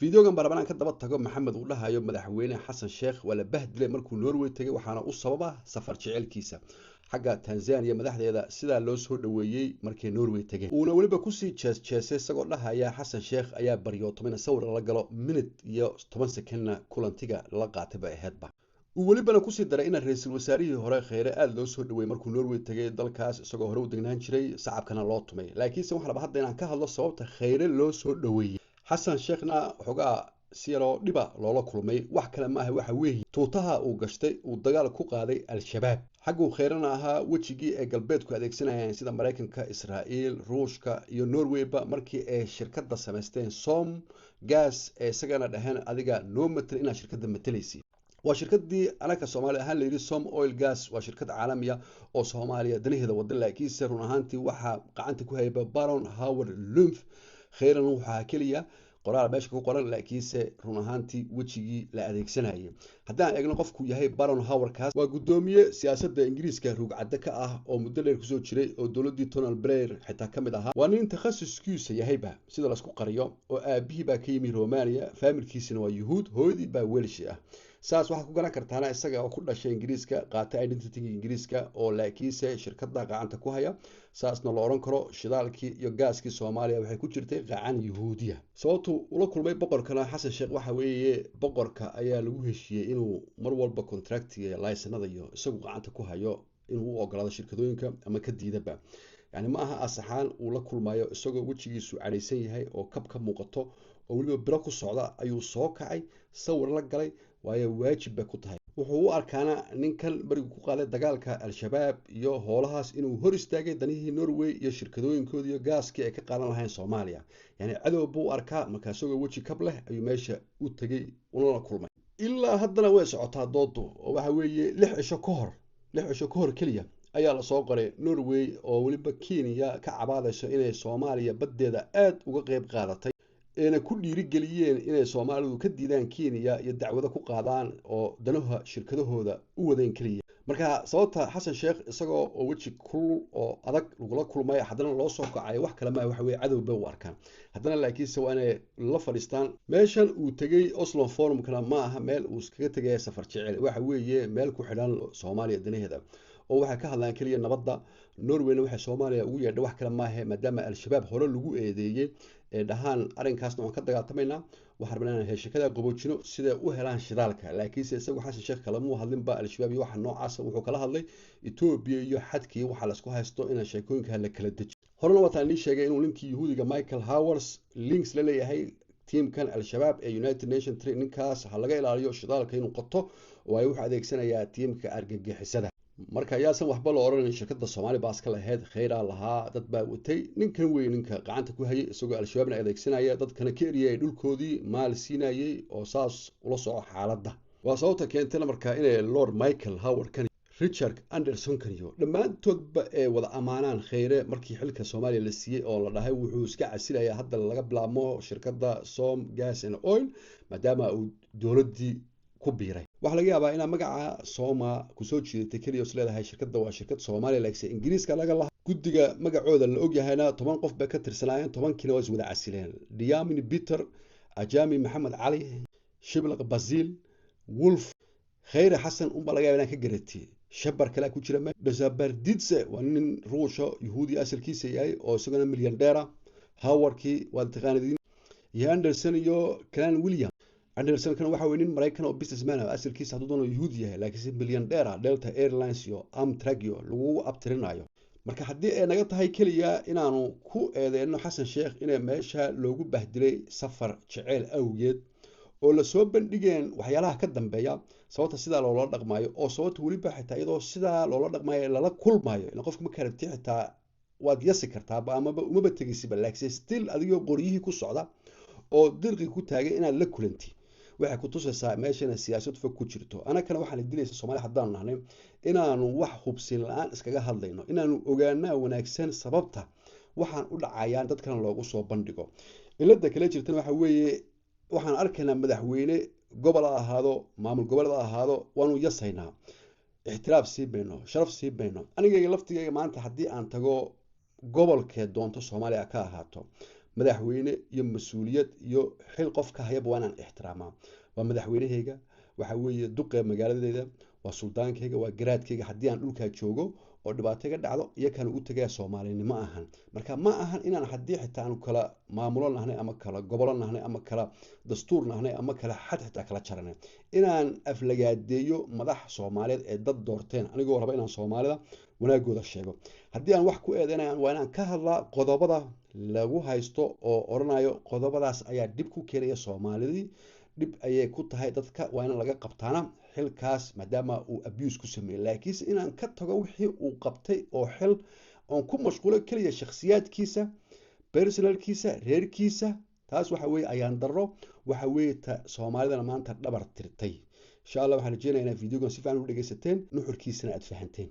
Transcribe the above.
fiideogan barabanaan ka daba tago maxamed uu dhahayo madaxweyne xasan sheekh waa la bahdilay markuu Norway tagay waxaana u sababa safar jecelkiisa xagga Tanzania madaxdeeda sidaa loo soo dhaweeyay markay Norway tageen uuna waliba ku sii jeesay isagoo dhahaya xasan sheekh ayaa baryootay sawir la galo minute iyo 10 secondna kulantiga la qaatay ahaydba uu walibana ku sii daray in ra'iisul wasaarihii hore Khayre aad loo soo dhaweeyay markuu Norway tagay dalkaas isagoo hore u degnaan jiray sacabkana loo tumay laakiin se waxaan hadda inaan ka hadlo sababta Khayre loo soo dhaweeyay xasan sheekhna xogaa siyaro dhiba loola kulmay wax kale ma aha waxa weey tuutaha uu gashtay uu dagaal ku qaaday al-shabaab xaggu Khayrena ahaa wajigii ee galbeedku adeegsanayeen sida Mareykanka Israa'iil Ruushka iyo Norwayba markii ay shirkadda sameysteen Som gas ee isagana dhahan adiga no matter in shirkadda matalaysi waa shirkaddii anaka Soomaali ahaan la yiri Som Oil Gas waa shirkad caalamiya oo Soomaaliya danaheeda wada laakiin run ahaantii waxa gacanta ku hayba Baron Howard Lumf Khayrena waxa kaliya qoraal meesha ku qoran laakiinse run ahaantii wajigii la adeegsanayay haddaan eegno qofku yahay Baron Howard kaas waa gudoomiye siyaasadda Ingiriiska rugcadda ka ah oo muddo dheer ku soo jiray oo dawladii Donald Blair xitaa kamid ahaa waa nin takhasuskiisa yahayba sida la isku qariyo oo aabihii baa ka yimi Romania familkiisina waa Yuhuud hooyadii baa Welsh ah saas waxa ku garan kartaana isaga oo ku dhashay Ingiriiska qaatay identity Ingiriiska oo laakiinse shirkadda gacanta ku haya saasna loo oran karo shidaalkii iyo gaaskii Soomaaliya waxay ku jirtay gacan Yahuudiya sababtu ula kulmay boqorkana Xasan Sheekh waxa weeye boqorka ayaa lagu heshiiyay inuu mar walba contractiga laysanada iyo isagu gacanta ku hayo inuu u ogolaado shirkadooyinka ama ka diidaba yani ma aha asaxaan uu la kulmayo isagoo wajigiisu cadhaysan yahay oo kab ka muuqato oo waliba biro ku socda ayuu soo kacay sawir la galay waayo waajib ku tahay wuxuu u arkaana ninkan barigu ku qaaday dagaalka al-shabaab iyo hoolahaas inuu hor istaagay danihii Norway iyo shirkadooyinkoodii iyo gaaskii ay ka qaadan lahayn Soomaaliya yani cadow buu arkaa markaas oo waji kab leh ayuu meesha u tagay una kulmay ilaa haddana way socotaa doodu oo waxa weeye 6 cisho ka hor kaliya ayaa la soo qoray Norway oo waliba Kenya ka cabaadayso inay Soomaaliya badeeda aad uga qayb qaadatay eena ku dhiirigeliyeen inay Soomaalidu ka diidaan Kenya iyo dacwada ku qaadaan oo danaha shirkadahooda u wadeen kaliya marka sababta Xasan Sheekh isagoo oo waji kulul oo adag lagula kulmay haddana loo soo kacay wax kale ma waxa weey cadowba u arkaan haddana laakiin se waa inay la fadhiistaan meeshan uu tagay Oslo Forum kana ma aha meel uu iskaga tagay safar jecel waxa weeye meel ku xidhan Soomaaliya danaheeda oo waxa ka hadlaan kaliya nabadda Norwayna waxa Soomaaliya ugu yeedhay wax kale ma aha maadaama al-shabaab hore lagu eedeeyay ee dhahaan arrinkaasna waan ka dagaalamaynaa waxaan rabnaa inaan shirkada qaboojino sida u helaan shidaalka laakiin se isagu Xasan Sheekh kala muu hadlin ba al-shabaab iyo waxa noocaas wuxuu kala hadlay Ethiopia iyo xadkii waxa la isku haysto in sheekooyinka la kala dejiyo horena wataan li sheegay inuu linkii Yahuudiga Michael Howard links la leeyahay teamkan al-shabaab ee United Nations ninkaas ha laga ilaaliyo shidaalka inuu qato oo ay wax adeegsanayaa teamka argagixisada marka ayaasan waxba la oran shirkadda Soomaali baas ka lahayd Khayra lahaa dad baa watay ninkan weyn ninka gacanta ku hayay isagoo al-shabaabna adeegsanaya dadkana ka eriyay dhulkoodii maal siinayay oo saas ula soo xaaladda waa sababta keentay markaa inay Lord Michael Howard kan Richard Anderson kaniyo dhamaantoodba ee wada amaanaan Khayre markii xilka Soomaaliya la siiyay oo la dhahay wuxuu iska casilayaa hadda laga bilaabo shirkadda Som Gas and Oil maadaama uu dawladii ku biiray waxa laga yaabaa in magaca Soma ku soo jeedatay kaliya leedahay shirkadda waa shirkad Soomaaliya laakiin Ingiriiska laga lahaa guddiga magacooda la og yahayna 10 qof ba ka tirsanayeen 10 kina waa wada casileen Diamine Peter Ajami Maxamed Cali Shiblaq Basil Wolf Khayre Xasan laga yaabaa ka garatay shabar kale ku jira Dazabardidze waa nin Ruusho Yahuudi asalkiisa yahay oo isagana milyaneer Howardkii waa taqaanadiin iyo Anderson iyo Clan William Anderson kan waxa weyn in Mareykan oo businessman ah asalkiisa haduu doono Yahuudi yahay laakiin milyaneer Delta Airlines iyo Amtrak iyo lagu abtirinayo marka haddii ay naga tahay kaliya inaanu ku eedeeno Xasan Sheekh inay meesha loogu bahdilay safar jecel awgeed oo la soo bandhigeen waxyaalaha ka dambeeya sababta sida loola dhaqmayo oo sababta waliba xitaa iyadoo sida loola dhaqmayo lala kulmayo in qofka ma karabti xitaa waad yasi kartaa ama uma tagaysiba laakiin still adigoo qoriyihii ku socda oo dirqi ku taagay inaad la kulanti waxa ku tusaysaa meeshana siyaasad fog ku jirto anakana waxaan dilaysaa Soomaaliya haddaan nahnay inaanu wax hubsin la'aan iskaga hadlayno inaanu ogaanaa wanaagsan sababta waxaan u dhacayaan dadkan loogu soo bandhigo ilada kale jirtan waxa weeye waxaan arkaynaa madaxweyne gobol ahaado maamul gobol ahaado waanu yasaynaa ixtiraaf sii bayno sharaf sii bayno aniga laftigayga maanta haddii aan tago gobolka doonto Soomaaliya ka ahaato madaxweyne iyo mas-uuliyad iyo xil qofka hayaba waa inaan ixtiraamaa. waa madaxweynehayga, waxa weeye duqe magaaladeeda, waa suldaankayga, waa garaadkayga. haddii aan dhulkaa joogo oo dhibaato iga dhacdo iyakana u tagaya soomaalinimo ahan. marka ma ahan inaan haddii xitaa aanu kala maamulo nahnay ama kala gobolo nahnay ama kala dastuur nahnay ama kala xad xitaa kala jaranay inaan aflagaadeeyo madax soomaaliyeed ee dad doorteen anigoo raba inaan soomaalida wanaagooda sheego. haddii aan wax ku eedeynaya waa inaan ka hadlaa qodobada lagu haysto oo odhanayo qodobadaas ayaa dhib ku keenaya soomaalidii, dhib ayay ku tahay dadka, waa in laga qabtaana xilkaas maadaama uu abuse ku sameeyey. laakiinse inaan ka tago wixii uu qabtay oo xil oon ku mashquulo keliya shakhsiyaadkiisa, personalkiisa, reerkiisa, taas waxa weeye ayaan darro, waxa weeye ta soomaalidana maanta dhabar tirtay. insha allah waxaan rajeynayaa inaad videogan si fiican u dhegeysateen, nuxurkiisana aad fahanteen.